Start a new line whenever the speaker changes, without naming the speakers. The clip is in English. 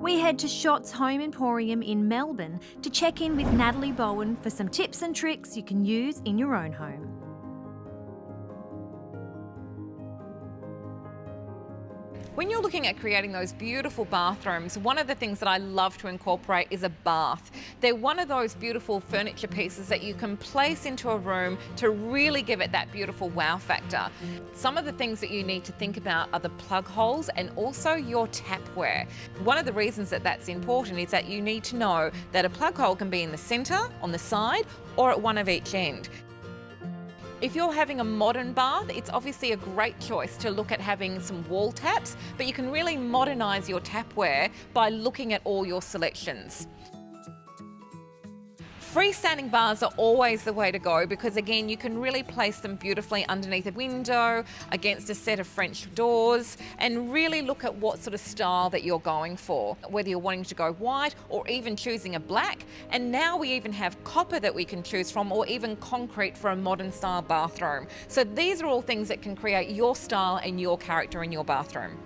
We head to Schots Home Emporium in Melbourne to check in with Natalee Bowen for some tips and tricks you can use in your own home.
When you're looking at creating those beautiful bathrooms, one of the things that I love to incorporate is a bath. They're one of those beautiful furniture pieces that you can place into a room to really give it that beautiful wow factor. Some of the things that you need to think about are the plug holes and also your tapware. One of the reasons that that's important is that you need to know that a plug hole can be in the centre, on the side, or at one of each end. If you're having a modern bath, it's obviously a great choice to look at having some wall taps, but you can really modernise your tapware by looking at all your selections. Freestanding bars are always the way to go because, again, you can really place them beautifully underneath a window, against a set of French doors, and really look at what sort of style that you're going for, whether you're wanting to go white or even choosing a black. And now we even have copper that we can choose from, or even concrete for a modern style bathroom. So these are all things that can create your style and your character in your bathroom.